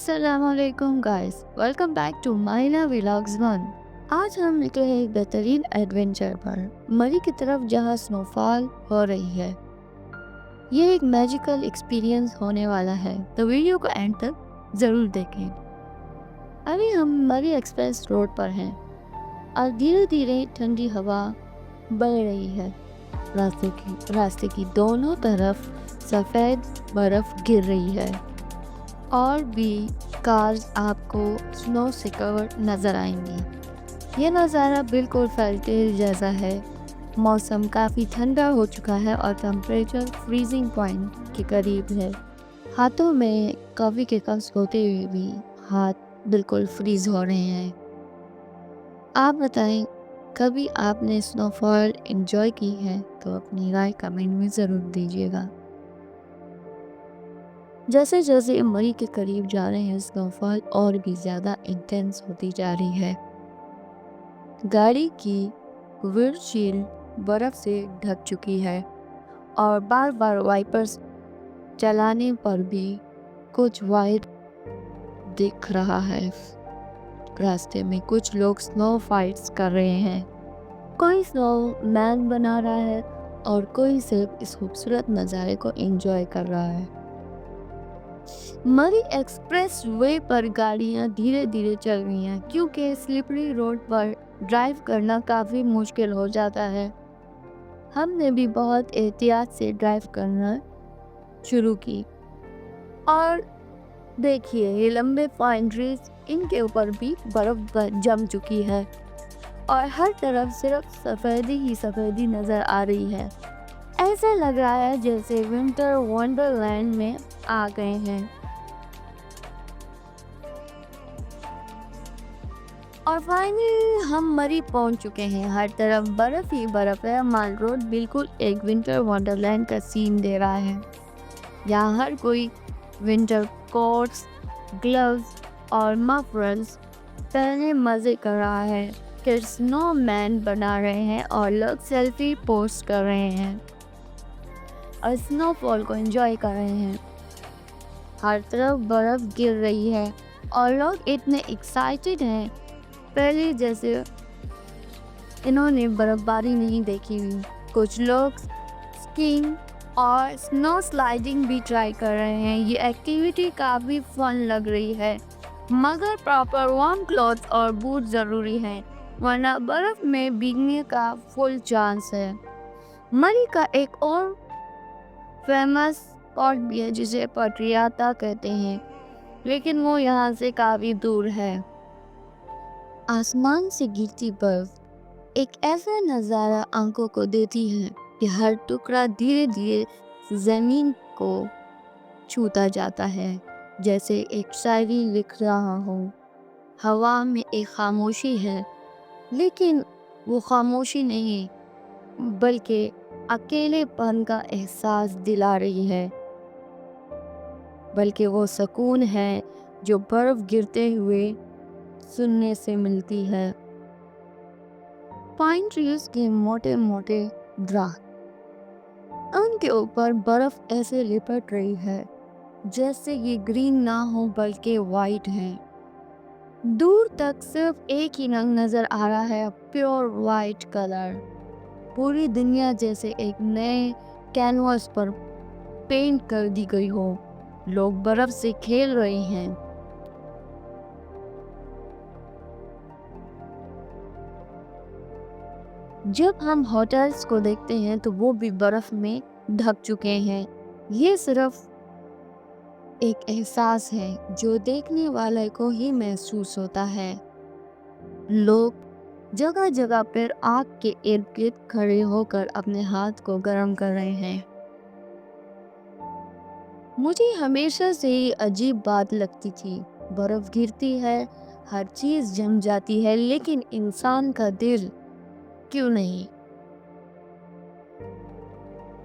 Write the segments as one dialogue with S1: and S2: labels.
S1: السلام علیکم guys, welcome back to Maina vlogs one. آج ہم نکلے ہیں ایک بہترین ایڈونچر پر، مری کی طرف جہاں سنو فال ہو رہی ہے۔ یہ ایک میجیکل ایکسپیرینس ہونے والا ہے، تو ویڈیو کو اینڈ تک ضرور دیکھیں۔ ابھی ہم مری ایکسپریس روڈ پر ہیں اور دھیرے دھیرے ٹھنڈی ہوا بڑھ رہی ہے۔ راستے کی دونوں طرف سفید برف گر رہی ہے اور بھی کارز آپ کو سنو سے کور نظر آئیں گی۔ یہ نظارہ بالکل فیلٹیج جیسا ہے۔ موسم کافی ٹھنڈا ہو چکا ہے اور ٹمپریچر فریزنگ پوائنٹ کے قریب ہے۔ ہاتھوں میں کافی کے کپس ہوتے ہوئے بھی ہاتھ بالکل فریز ہو رہے ہیں۔ آپ بتائیں، کبھی آپ نے سنو فال انجوائے کی ہے تو اپنی رائے کمنٹ میں ضرور دیجیے گا۔ جیسے جیسے مری کے قریب جا رہے ہیں، سنو فال اور بھی زیادہ انٹینس ہوتی جا رہی ہے۔ گاڑی کی ونڈ شیلڈ برف سے ڈھک چکی ہے اور بار بار وائپرز چلانے پر بھی کچھ وائٹ دکھ رہا ہے۔ راستے میں کچھ لوگ سنو فائٹس کر رہے ہیں، کوئی سنو مین بنا رہا ہے اور کوئی صرف اس خوبصورت نظارے کو انجوائے کر رہا ہے۔ مری ایکسپریس وے پر گاڑیاں دھیرے دھیرے چل رہی ہیں کیونکہ سلپری روڈ پر ڈرائیو کرنا کافی مشکل ہو جاتا ہے۔ ہم نے بھی بہت احتیاط سے ڈرائیو کرنا شروع کی اور دیکھیے یہ لمبے پائن ٹریز، ان کے اوپر بھی برف جم چکی ہے اور ہر طرف صرف سفیدی ہی سفیدی نظر آ رہی ہے۔ ایسا لگ رہا ہے جیسے ونٹر ونڈر لینڈ میں آ گئے ہیں۔ اور فائنلی ہم مری پہنچ چکے ہیں۔ ہر طرف برف ہی برف ہے۔ مال روڈ بالکل ایک ونٹر ونڈر لینڈ کا سین دے رہا ہے۔ یہاں ہر کوئی ونٹر کوٹس، گلوز اور مفلرز پہنے مزے کر رہا ہے۔ کہ سنو مین بنا رہے ہیں اور لوگ سیلفی پوسٹ کر رہے ہیں اور سنو فال کو انجوائے کر رہے ہیں۔ ہر طرف برف گر رہی ہے اور لوگ اتنے ایکسائٹڈ ہیں، پہلے جیسے انہوں نے برف باری نہیں دیکھی ہوئی۔ کچھ لوگ اسکیئنگ اور سنو سلائیڈنگ بھی ٹرائی کر رہے ہیں۔ یہ ایکٹیویٹی کافی فن لگ رہی ہے، مگر پراپر وارم کلوتھس اور بوٹ ضروری ہیں ورنہ برف میں بھیگنے کا فل چانس ہے۔ مری کا ایک اور فیمس اسپاٹ بھی ہے جسے پٹریاتا کہتے ہیں، لیکن وہ یہاں سے کافی دور ہے۔ آسمان سے گرتی برف ایک ایسا نظارہ آنکھوں کو دیتی ہے کہ ہر ٹکڑا دھیرے دھیرے زمین کو چھوتا جاتا ہے، جیسے ایک شاعری لکھ رہا ہو۔ ہوا میں ایک خاموشی ہے، لیکن وہ خاموشی نہیں بلکہ اکیلے پن کا احساس دلا رہی ہے، بلکہ وہ سکون ہے جو برف گرتے ہوئے سننے سے ملتی ہے۔ پائن ٹریز کے موٹے موٹے درخت، ان کے اوپر برف ایسے لپٹ رہی ہے جیسے یہ گرین نہ ہو بلکہ وائٹ ہے۔ دور تک صرف ایک ہی رنگ نظر آ رہا ہے، پیور وائٹ کلر۔ پوری دنیا جیسے ایک نئے کینوس پر پینٹ کر دی گئی ہو۔ لوگ برف سے کھیل رہے ہیں۔ جب ہم ہوٹلز کو دیکھتے ہیں تو وہ بھی برف میں ڈھک چکے ہیں۔ یہ صرف ایک احساس ہے جو دیکھنے والے کو ہی محسوس ہوتا ہے۔ لوگ جگہ جگہ پر آگ کے ارد گرد کھڑے ہو کر اپنے ہاتھ کو گرم کر رہے ہیں۔ مجھے ہمیشہ سے ہی عجیب بات لگتی تھی، برف گرتی ہے، ہر چیز جم جاتی ہے، لیکن انسان کا دل کیوں نہیں؟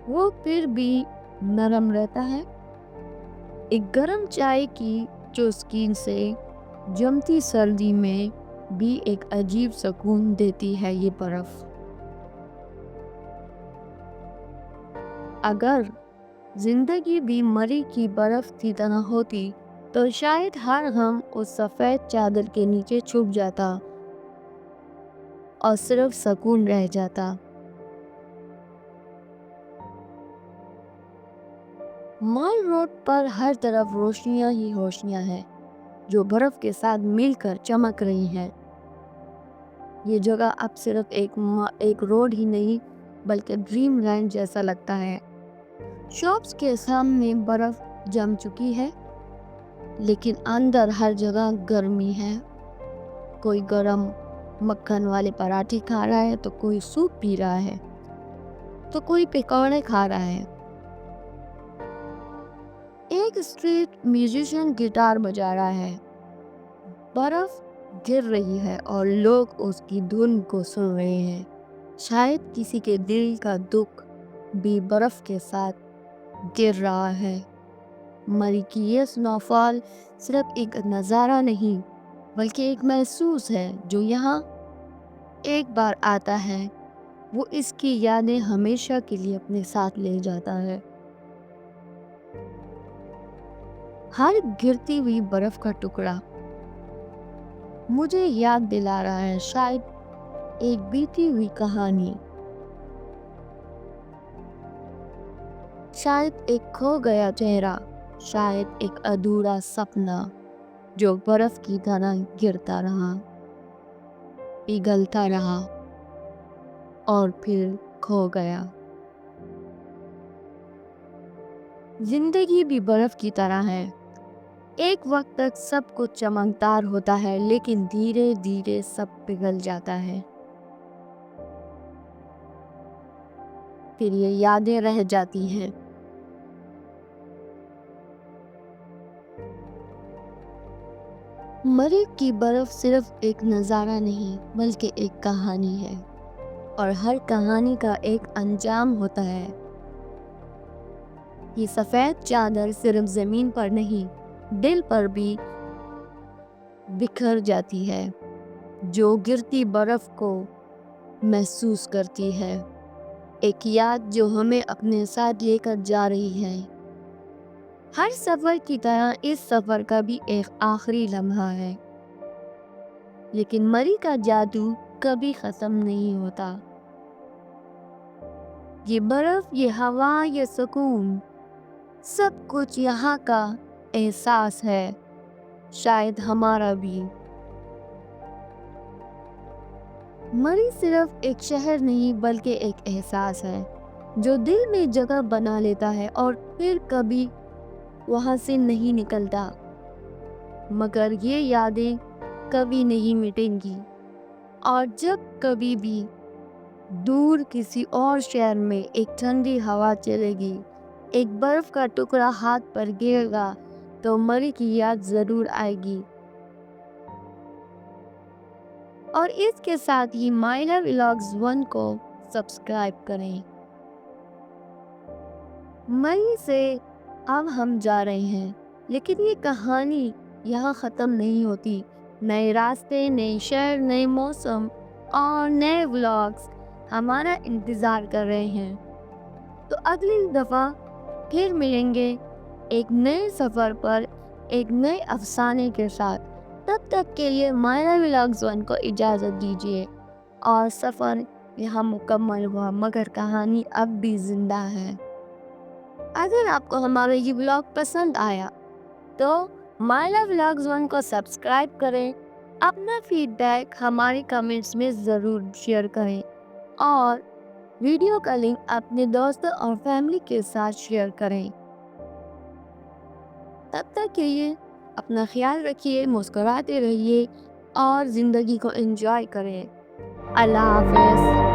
S1: وہ پھر بھی نرم رہتا ہے۔ ایک گرم چائے کی چسکی سے جمتی سردی میں بھی ایک عجیب سکون دیتی ہے یہ برف۔ اگر زندگی بھی مری کی برف کی طرح ہوتی تو شاید ہر غم اس سفید چادر کے نیچے چھپ جاتا اور صرف سکون رہ جاتا۔ مال روڈ پر ہر طرف روشنیاں ہی روشنیاں ہیں جو برف کے ساتھ مل کر چمک رہی ہیں۔ یہ جگہ اب صرف ایک روڈ ہی نہیں بلکہ ڈریم لینڈ جیسا لگتا ہے۔ شاپس کے سامنے برف جم چکی ہے لیکن اندر ہر جگہ گرمی ہے۔ کوئی گرم مکھن والے پراٹھے کھا رہا ہے تو کوئی سوپ پی رہا ہے تو کوئی پکوڑے کھا رہا ہے۔ ایک اسٹریٹ میوزیشین گٹار بجا رہا ہے۔ برف گر رہی ہے اور لوگ اس کی دھن کو سن رہے ہیں۔ شاید کسی کے دل کا دکھ بھی برف کے ساتھ گر رہا ہے۔ مری کی یہ سنو فال صرف ایک نظارہ نہیں بلکہ ایک محسوس ہے جو یہاں ایک بار آتا ہے وہ اس کی یادیں ہمیشہ کے لیے اپنے ساتھ لے جاتا ہے۔ ہر گرتی ہوئی برف کا ٹکڑا مجھے یاد دلا رہا ہے شاید ایک بیتی ہوئی کہانی، شاید ایک کھو گیا چہرہ، شاید ایک ادھورا سپنا جو برف کی طرح گرتا رہا، پگھلتا رہا اور پھر کھو گیا۔ زندگی بھی برف کی طرح ہے۔ ایک وقت تک سب کچھ چمکدار ہوتا ہے لیکن دھیرے دھیرے سب پگھل جاتا ہے۔ پھر یہ یادیں رہ جاتی ہیں۔ مری کی برف صرف ایک نظارہ نہیں بلکہ ایک کہانی ہے اور ہر کہانی کا ایک انجام ہوتا ہے۔ یہ سفید چادر صرف زمین پر نہیں دل پر بھی بکھر جاتی ہے جو گرتی برف کو محسوس کرتی ہے، ایک یاد جو ہمیں اپنے ساتھ لے کر جا رہی ہے۔ ہر سفر کی طرح اس سفر کا بھی ایک آخری لمحہ ہے لیکن مری کا جادو کبھی ختم نہیں ہوتا۔ یہ برف، یہ ہوا، یہ سکون، سب کچھ یہاں کا احساس ہے، شاید ہمارا بھی۔ مری صرف ایک شہر نہیں بلکہ ایک احساس ہے جو دل میں جگہ بنا لیتا ہے اور پھر کبھی وہاں سے نہیں نکلتا، مگر یہ یادیں کبھی نہیں مٹیں گی۔ اور جب کبھی بھی دور کسی اور شہر میں ایک ٹھنڈی ہوا چلے گی، ایک برف کا ٹکڑا ہاتھ پر گرے گا تو مری کی یاد ضرور آئے گی۔ اور اس کے ساتھ ہی مائلا ولاگز 1 کو سبسکرائب کریں۔ مری سے اب ہم جا رہے ہیں لیکن یہ کہانی یہاں ختم نہیں ہوتی۔ نئے راستے، نئے شہر، نئے موسم اور نئے ولاگز ہمارا انتظار کر رہے ہیں۔ تو اگلی دفعہ پھر ملیں گے ایک نئے سفر پر، ایک نئے افسانے کے ساتھ۔ تب تک کے لیے مائلا ولاگز 1 کو اجازت دیجیے اور سفر یہاں مکمل ہوا مگر کہانی اب بھی زندہ ہے۔ اگر آپ کو ہمارا یہ ولاگ پسند آیا تو مائلا ولاگز 1 کو سبسکرائب کریں، اپنا فیڈ بیک ہمارے کمنٹس میں ضرور شیئر کریں اور ویڈیو کا لنک اپنے دوستوں اور فیملی کے ساتھ شیئر کریں۔ تب تک کے لیے اپنا خیال رکھیے، مسکراتے رہیے اور زندگی کو انجوائے کریں۔ اللہ حافظ۔